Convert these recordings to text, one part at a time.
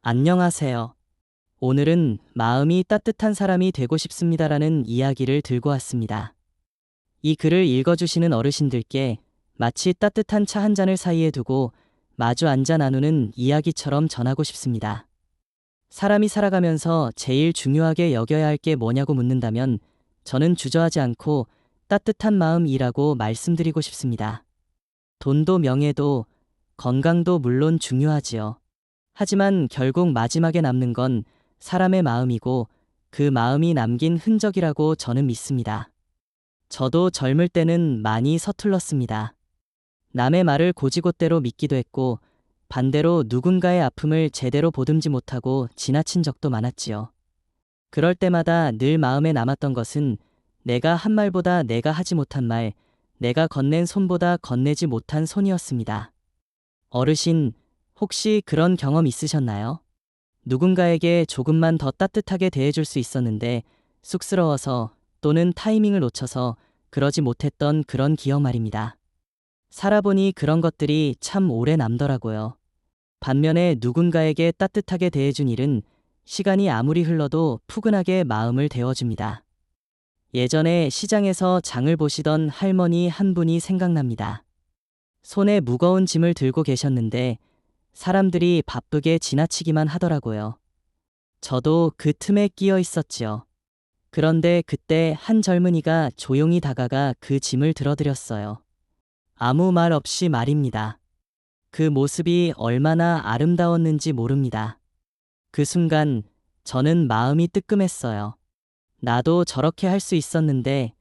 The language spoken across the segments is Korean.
안녕하세요. 오늘은 마음이 따뜻한 사람이 되고 싶습니다라는 이야기를 들고 왔습니다. 이 글을 읽어주시는 어르신들께 마치 따뜻한 차 한 잔을 사이에 두고 마주 앉아 나누는 이야기처럼 전하고 싶습니다. 사람이 살아가면서 제일 중요하게 여겨야 할 게 뭐냐고 묻는다면 저는 주저하지 않고 따뜻한 마음이라고 말씀드리고 싶습니다. 돈도 명예도 건강도 물론 중요하지요. 하지만 결국 마지막에 남는 건 사람의 마음이고 그 마음이 남긴 흔적이라고 저는 믿습니다. 저도 젊을 때는 많이 서툴렀습니다. 남의 말을 고지곳대로 믿기도 했고 반대로 누군가의 아픔을 제대로 보듬지 못하고 지나친 적도 많았지요. 그럴 때마다 늘 마음에 남았던 것은 내가 한 말보다 내가 하지 못한 말, 내가 건넨 손보다 건네지 못한 손이었습니다. 어르신, 혹시 그런 경험 있으셨나요? 누군가에게 조금만 더 따뜻하게 대해줄 수 있었는데 쑥스러워서 또는 타이밍을 놓쳐서 그러지 못했던 그런 기억 말입니다. 살아보니 그런 것들이 참 오래 남더라고요. 반면에 누군가에게 따뜻하게 대해준 일은 시간이 아무리 흘러도 푸근하게 마음을 데워줍니다. 예전에 시장에서 장을 보시던 할머니 한 분이 생각납니다. 손에 무거운 짐을 들고 계셨는데 사람들이 바쁘게 지나치기만 하더라고요. 저도 그 틈에 끼어 있었지요. 그런데 그때 한 젊은이가 조용히 다가가 그 짐을 들어드렸어요. 아무 말 없이 말입니다. 그 모습이 얼마나 아름다웠는지 모릅니다. 그 순간 저는 마음이 뜨끔했어요. 나도 저렇게 할 수 있었는데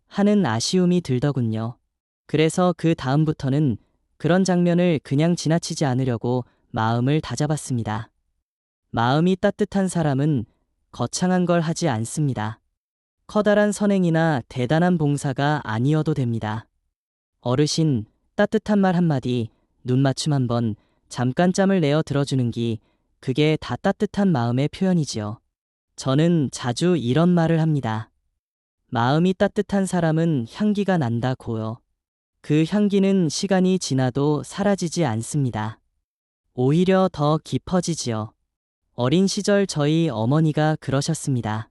하는 아쉬움이 들더군요. 그래서 그 다음부터는 그런 장면을 그냥 지나치지 않으려고 마음을 다잡았습니다. 마음이 따뜻한 사람은 거창한 걸 하지 않습니다. 커다란 선행이나 대단한 봉사가 아니어도 됩니다. 어르신, 따뜻한 말 한마디, 눈맞춤 한번, 잠깐 짬을 내어 들어주는 그게 다 따뜻한 마음의 표현이지요. 저는 자주 이런 말을 합니다. 마음이 따뜻한 사람은 향기가 난다고요. 그 향기는 시간이 지나도 사라지지 않습니다. 오히려 더 깊어지지요. 어린 시절 저희 어머니가 그러셨습니다.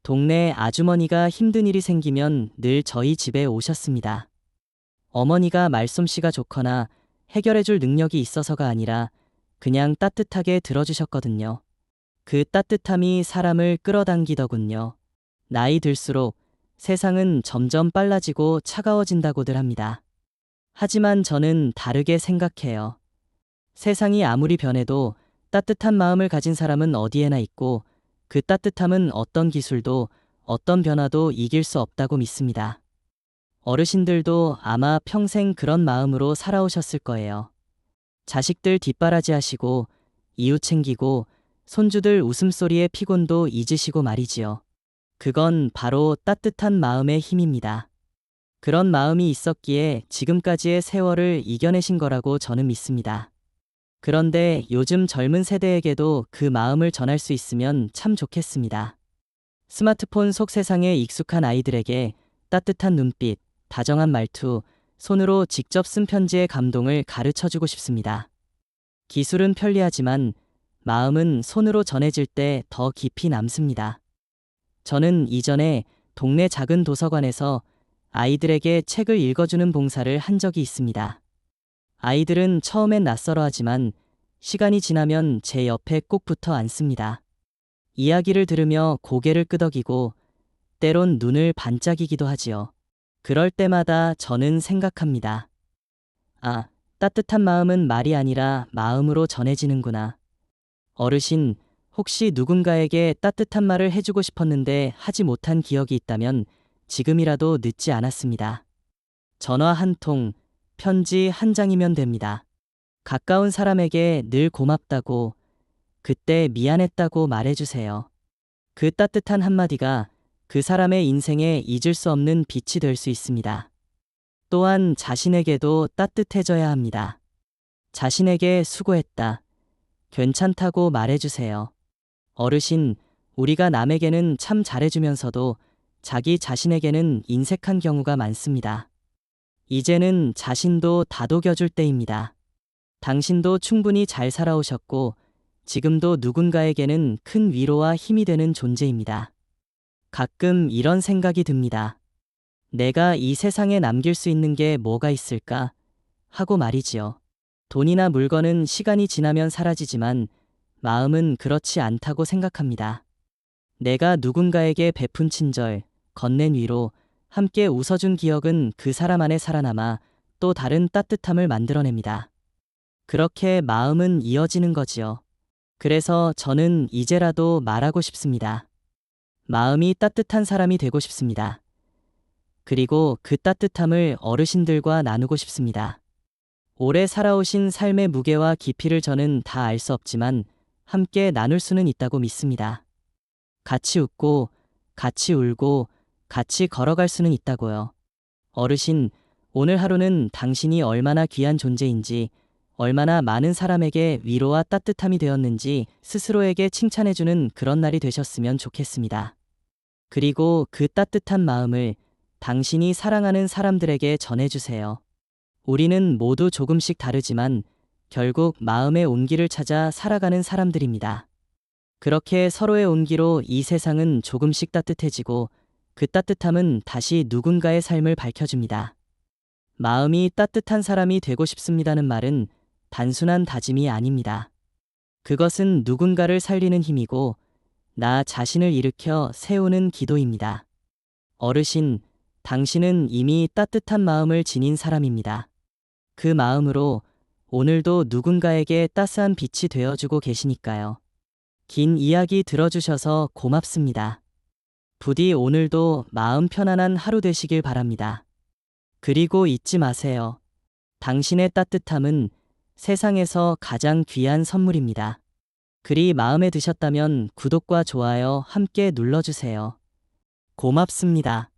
동네 아주머니가 힘든 일이 생기면 늘 저희 집에 오셨습니다. 어머니가 말솜씨가 좋거나 해결해줄 능력이 있어서가 아니라 그냥 따뜻하게 들어주셨거든요. 그 따뜻함이 사람을 끌어당기더군요. 나이 들수록 세상은 점점 빨라지고 차가워진다고들 합니다. 하지만 저는 다르게 생각해요. 세상이 아무리 변해도 따뜻한 마음을 가진 사람은 어디에나 있고 그 따뜻함은 어떤 기술도 어떤 변화도 이길 수 없다고 믿습니다. 어르신들도 아마 평생 그런 마음으로 살아오셨을 거예요. 자식들 뒷바라지 하시고 이웃 챙기고 손주들 웃음소리에 피곤도 잊으시고 말이지요. 그건 바로 따뜻한 마음의 힘입니다. 그런 마음이 있었기에 지금까지의 세월을 이겨내신 거라고 저는 믿습니다. 그런데 요즘 젊은 세대에게도 그 마음을 전할 수 있으면 참 좋겠습니다. 스마트폰 속 세상에 익숙한 아이들에게 따뜻한 눈빛, 다정한 말투, 손으로 직접 쓴 편지의 감동을 가르쳐주고 싶습니다. 기술은 편리하지만 마음은 손으로 전해질 때 더 깊이 남습니다. 저는 이전에 동네 작은 도서관에서 아이들에게 책을 읽어주는 봉사를 한 적이 있습니다. 아이들은 처음엔 낯설어하지만 시간이 지나면 제 옆에 꼭 붙어 앉습니다. 이야기를 들으며 고개를 끄덕이고 때론 눈을 반짝이기도 하지요. 그럴 때마다 저는 생각합니다. 아, 따뜻한 마음은 말이 아니라 마음으로 전해지는구나. 어르신, 혹시 누군가에게 따뜻한 말을 해주고 싶었는데 하지 못한 기억이 있다면 지금이라도 늦지 않았습니다. 전화 한 통, 편지 한 장이면 됩니다. 가까운 사람에게 늘 고맙다고, 그때 미안했다고 말해주세요. 그 따뜻한 한마디가 그 사람의 인생에 잊을 수 없는 빛이 될 수 있습니다. 또한 자신에게도 따뜻해져야 합니다. 자신에게 수고했다, 괜찮다고 말해주세요. 어르신, 우리가 남에게는 참 잘해주면서도 자기 자신에게는 인색한 경우가 많습니다. 이제는 자신도 다독여줄 때입니다. 당신도 충분히 잘 살아오셨고 지금도 누군가에게는 큰 위로와 힘이 되는 존재입니다. 가끔 이런 생각이 듭니다. 내가 이 세상에 남길 수 있는 게 뭐가 있을까? 하고 말이지요. 돈이나 물건은 시간이 지나면 사라지지만 마음은 그렇지 않다고 생각합니다. 내가 누군가에게 베푼 친절, 건넨 위로, 함께 웃어준 기억은 그 사람 안에 살아남아 또 다른 따뜻함을 만들어냅니다. 그렇게 마음은 이어지는 거지요. 그래서 저는 이제라도 말하고 싶습니다. 마음이 따뜻한 사람이 되고 싶습니다. 그리고 그 따뜻함을 어르신들과 나누고 싶습니다. 오래 살아오신 삶의 무게와 깊이를 저는 다 알 수 없지만 함께 나눌 수는 있다고 믿습니다. 같이 웃고, 같이 울고, 같이 걸어갈 수는 있다고요. 어르신, 오늘 하루는 당신이 얼마나 귀한 존재인지, 얼마나 많은 사람에게 위로와 따뜻함이 되었는지 스스로에게 칭찬해주는 그런 날이 되셨으면 좋겠습니다. 그리고 그 따뜻한 마음을 당신이 사랑하는 사람들에게 전해주세요. 우리는 모두 조금씩 다르지만 결국 마음의 온기를 찾아 살아가는 사람들입니다. 그렇게 서로의 온기로 이 세상은 조금씩 따뜻해지고 그 따뜻함은 다시 누군가의 삶을 밝혀줍니다. 마음이 따뜻한 사람이 되고 싶습니다는 말은 단순한 다짐이 아닙니다. 그것은 누군가를 살리는 힘이고 나 자신을 일으켜 세우는 기도입니다. 어르신, 당신은 이미 따뜻한 마음을 지닌 사람입니다. 그 마음으로 오늘도 누군가에게 따스한 빛이 되어주고 계시니까요. 긴 이야기 들어주셔서 고맙습니다. 부디 오늘도 마음 편안한 하루 되시길 바랍니다. 그리고 잊지 마세요. 당신의 따뜻함은 세상에서 가장 귀한 선물입니다. 글이 마음에 드셨다면 구독과 좋아요 함께 눌러주세요. 고맙습니다.